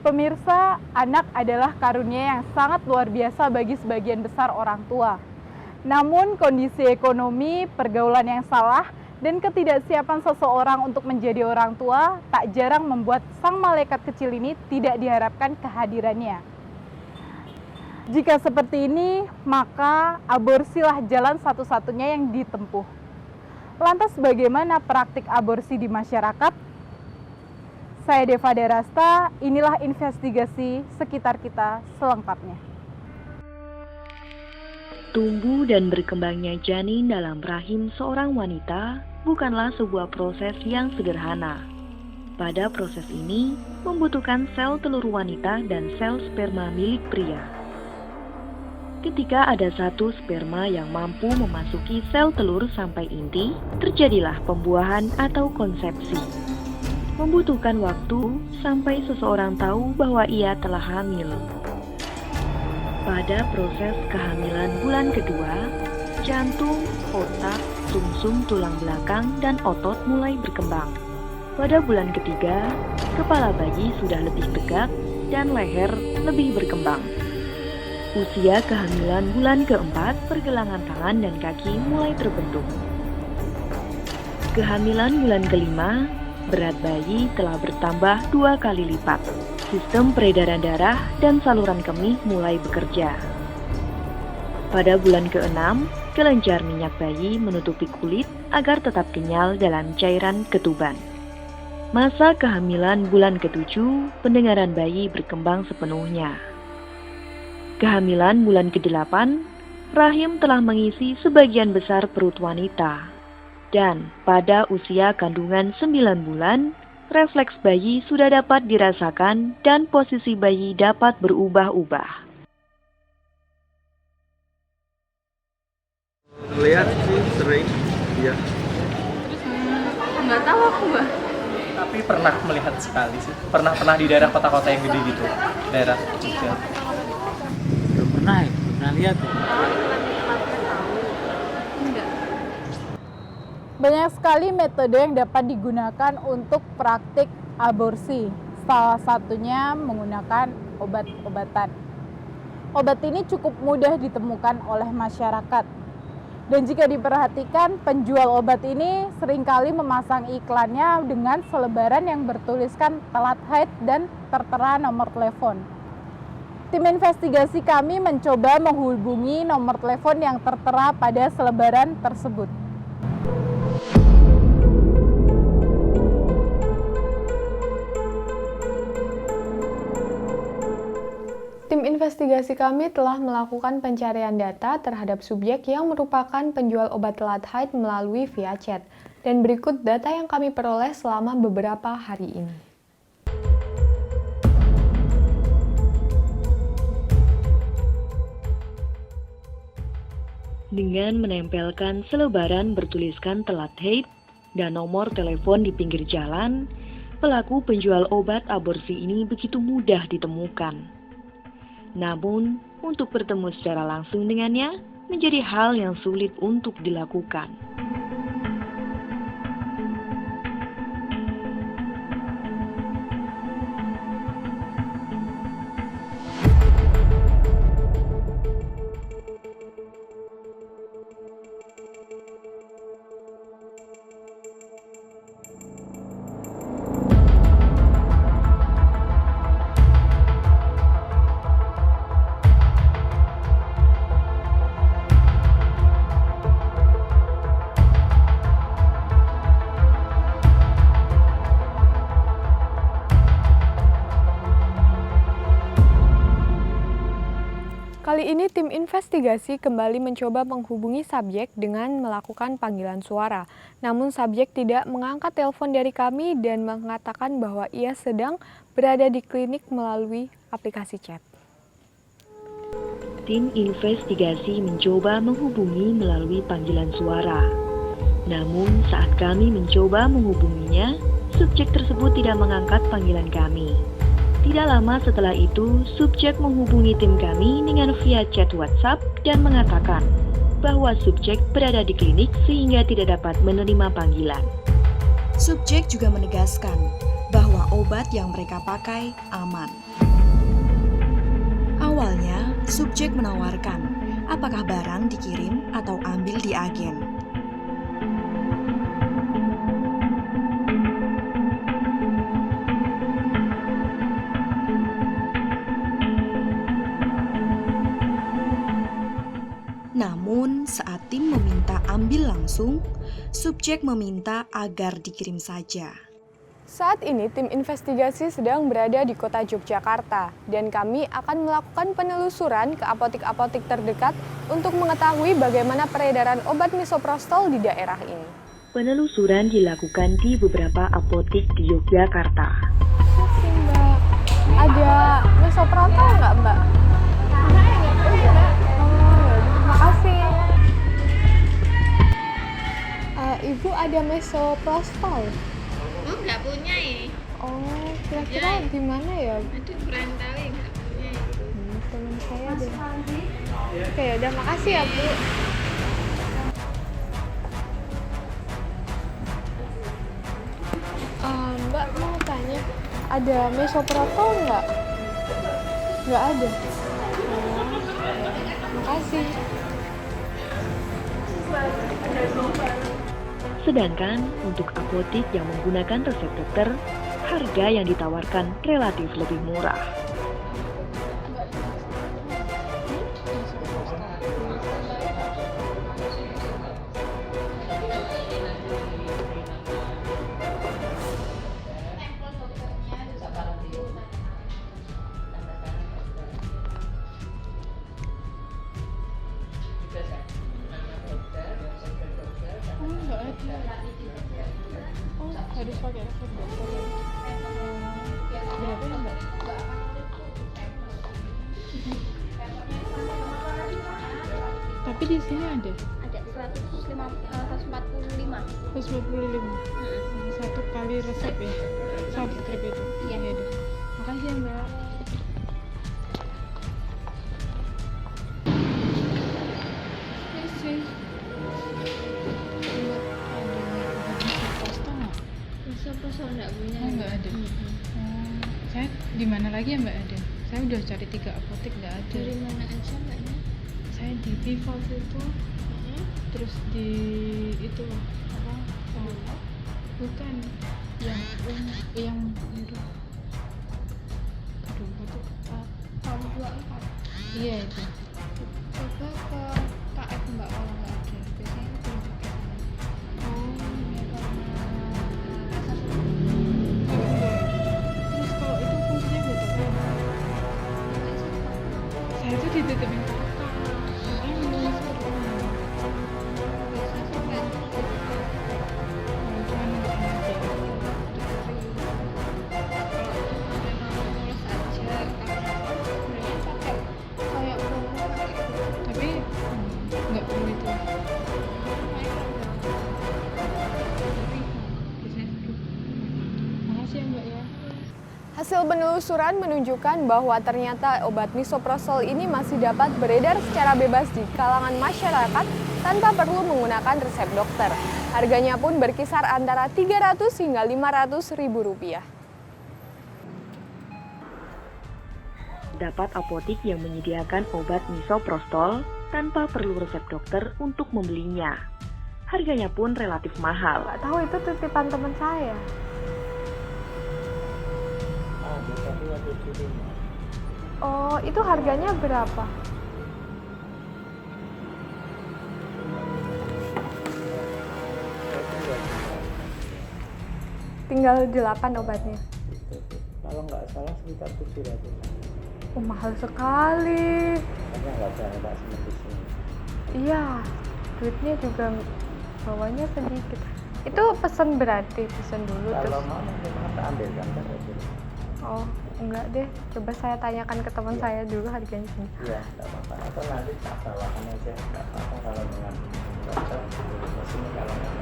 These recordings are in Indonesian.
Pemirsa, anak adalah karunia yang sangat luar biasa bagi sebagian besar orang tua. Namun, kondisi ekonomi, pergaulan yang salah, dan ketidaksiapan seseorang untuk menjadi orang tua tak jarang membuat sang malaikat kecil ini tidak diharapkan kehadirannya. Jika seperti ini, maka aborsilah jalan satu-satunya yang ditempuh. Lantas bagaimana praktik aborsi di masyarakat? Saya Deva Darasta, inilah investigasi sekitar kita selengkapnya. Tumbuh dan berkembangnya janin dalam rahim seorang wanita bukanlah sebuah proses yang sederhana. Pada proses ini, membutuhkan sel telur wanita dan sel sperma milik pria. Ketika ada satu sperma yang mampu memasuki sel telur sampai inti, terjadilah pembuahan atau konsepsi. Membutuhkan waktu sampai seseorang tahu bahwa ia telah hamil. Pada proses kehamilan bulan kedua, jantung, otak, sumsum tulang belakang, dan otot mulai berkembang. Pada bulan ketiga, kepala bayi sudah lebih tegak dan leher lebih berkembang. Usia kehamilan bulan keempat, pergelangan tangan dan kaki mulai terbentuk. Kehamilan bulan kelima, berat bayi telah bertambah 2 kali lipat. Sistem peredaran darah dan saluran kemih mulai bekerja. Pada bulan ke-6, kelenjar minyak bayi menutupi kulit agar tetap kenyal dalam cairan ketuban. Masa kehamilan bulan ke-7, pendengaran bayi berkembang sepenuhnya. Kehamilan bulan ke-8, rahim telah mengisi sebagian besar perut wanita. Dan pada usia kandungan 9 bulan, refleks bayi sudah dapat dirasakan dan posisi bayi dapat berubah-ubah. Lihat sih sering, iya. Terus nggak tahu aku Mbak. Tapi pernah melihat sekali sih. Pernah di daerah kota-kota yang gede gitu, daerah Jogja. Belum pernah lihat ya. Banyak sekali metode yang dapat digunakan untuk praktik aborsi. Salah satunya menggunakan obat-obatan. Obat ini cukup mudah ditemukan oleh masyarakat. Dan jika diperhatikan, penjual obat ini seringkali memasang iklannya dengan selebaran yang bertuliskan telat haid dan tertera nomor telepon. Tim investigasi kami mencoba menghubungi nomor telepon yang tertera pada selebaran tersebut. Tim investigasi kami telah melakukan pencarian data terhadap subjek yang merupakan penjual obat telat haid melalui via chat. Dan berikut data yang kami peroleh selama beberapa hari ini. Dengan menempelkan selebaran bertuliskan telat haid dan nomor telepon di pinggir jalan, pelaku penjual obat aborsi ini begitu mudah ditemukan. Namun, untuk bertemu secara langsung dengannya menjadi hal yang sulit untuk dilakukan. Kali ini tim investigasi kembali mencoba menghubungi subjek dengan melakukan panggilan suara. Namun subjek tidak mengangkat telepon dari kami dan mengatakan bahwa ia sedang berada di klinik melalui aplikasi chat. Tim investigasi mencoba menghubungi melalui panggilan suara. Namun saat kami mencoba menghubunginya, subjek tersebut tidak mengangkat panggilan kami. Tidak lama setelah itu, subjek menghubungi tim kami dengan via chat WhatsApp dan mengatakan bahwa subjek berada di klinik sehingga tidak dapat menerima panggilan. Subjek juga menegaskan bahwa obat yang mereka pakai aman. Awalnya, subjek menawarkan apakah barang dikirim atau ambil di agen. Namun, saat tim meminta ambil langsung, subjek meminta agar dikirim saja. Saat ini tim investigasi sedang berada di kota Yogyakarta dan kami akan melakukan penelusuran ke apotik-apotik terdekat untuk mengetahui bagaimana peredaran obat misoprostol di daerah ini. Penelusuran dilakukan di beberapa apotik di Yogyakarta. Makasih Mbak. Ada misoprostol nggak Mbak? Makasih. Ibu ada misoprostol? Oh, nggak punya ya. Oh, kira-kira di mana ya? Aduh, kurang tahu ya, nggak punya. Teman saya deh. Oke, udah makasih ya Bu. Mbak mau tanya, ada misoprostol nggak? Nggak ada. Makasih. Sedangkan untuk apotik yang menggunakan resep dokter, harga yang ditawarkan relatif lebih murah. Harus pakai resep dokter. Berapa ya Mbak? Tapi di sini ada? Ada 145. 145. Satu kali resep ya? Satu trip itu? Iya. Ya udah. Makasih ya Mbak. Misoprostol nggak punya. Oh, nggak ada. Saya di mana lagi ya Mbak ada? Saya udah cari 3 apotek nggak ada. Dari mana aja Mbaknya? Saya di Pivos itu, terus di itu apa? Bukan yang itu. Aduh, itu Tahun 24. iya itu. Coba ke KF Mbak kalau nggak ada. Biasanya itu di dekat. Oh, Ya, karena asal terus kalau itu fungsinya buat apa? Saya tuh dititipin kakak. Kakaknya nulis apa? biasa sampai Cuma nungguin aja. mulus aja karena sebenarnya pakai kayak promo pakai Tapi nggak perlu itu. Makasih ya Mbak ya. Hasil penelusuran menunjukkan bahwa ternyata obat misoprostol ini masih dapat beredar secara bebas di kalangan masyarakat tanpa perlu menggunakan resep dokter. Harganya pun berkisar antara 300 hingga 500 ribu rupiah. Dapat apotik yang menyediakan obat misoprostol tanpa perlu resep dokter untuk membelinya. Harganya pun relatif mahal. Nggak tahu itu titipan teman saya. Oh, itu harganya berapa? Tinggal 8 obatnya. Kalau nggak salah sekitar 700. Oh, mahal sekali. Karena nggak ada nggak seperti sini. Iya, duitnya juga bawanya sedikit. Itu pesan berarti, pesan dulu Kalau terus. mau kita ambilkan kan aja. Oh, enggak deh. Coba saya tanyakan ke teman saya dulu harganya sini. Iya, nggak apa-apa. Atau nanti tak salahkan aja, nggak apa-apa kalau dengan dokter di sini kalau nggak.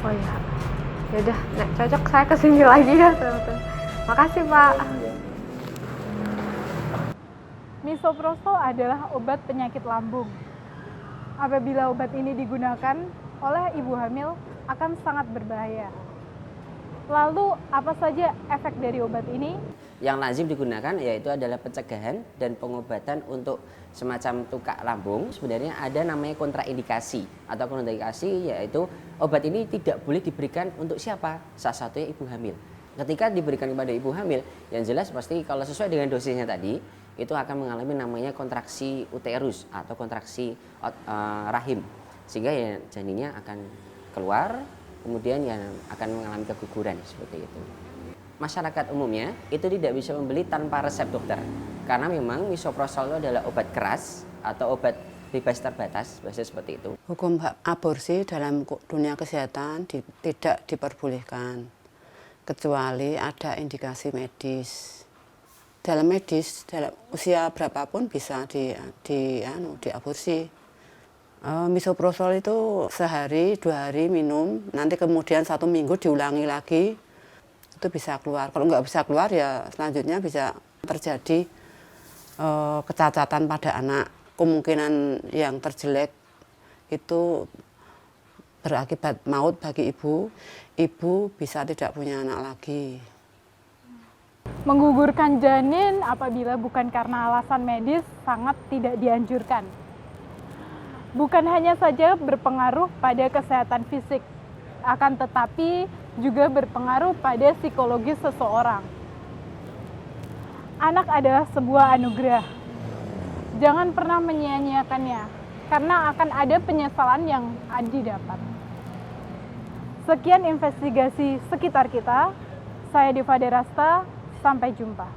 Oh iya. Yaudah, nek cocok saya kesini lagi ya, teman-teman. Makasih, Pak. Misoprostol adalah obat penyakit lambung. Apabila obat ini digunakan oleh ibu hamil akan sangat berbahaya. Lalu apa saja efek dari obat ini? Yang lazim digunakan yaitu adalah pencegahan dan pengobatan untuk semacam tukak lambung. Sebenarnya ada namanya kontraindikasi atau kontraindikasi, yaitu obat ini tidak boleh diberikan untuk siapa? Salah satunya ibu hamil. Ketika diberikan kepada ibu hamil, yang jelas pasti kalau sesuai dengan dosisnya tadi, itu akan mengalami namanya kontraksi uterus atau kontraksi rahim, sehingga ya janinnya akan keluar, kemudian yang akan mengalami keguguran seperti itu. Masyarakat umumnya itu tidak bisa membeli tanpa resep dokter, karena memang misoprostol itu adalah obat keras atau obat bebas terbatas, biasanya seperti itu. Hukum aborsi dalam dunia kesehatan tidak diperbolehkan, kecuali ada indikasi medis. Dalam medis, dalam usia berapapun bisa diaborsi. Misoprostol itu sehari, 2 hari minum, nanti kemudian 1 minggu diulangi lagi, itu bisa keluar. Kalau nggak bisa keluar ya selanjutnya bisa terjadi kecacatan pada anak. Kemungkinan yang terjelek itu berakibat maut bagi ibu. Ibu bisa tidak punya anak lagi. Menggugurkan janin apabila bukan karena alasan medis sangat tidak dianjurkan. Bukan hanya saja berpengaruh pada kesehatan fisik, akan tetapi juga berpengaruh pada psikologis seseorang. Anak adalah sebuah anugerah. Jangan pernah menyia-nyiakannya, karena akan ada penyesalan yang didapat. Sekian investigasi sekitar kita. Saya Diva Derasta, sampai jumpa.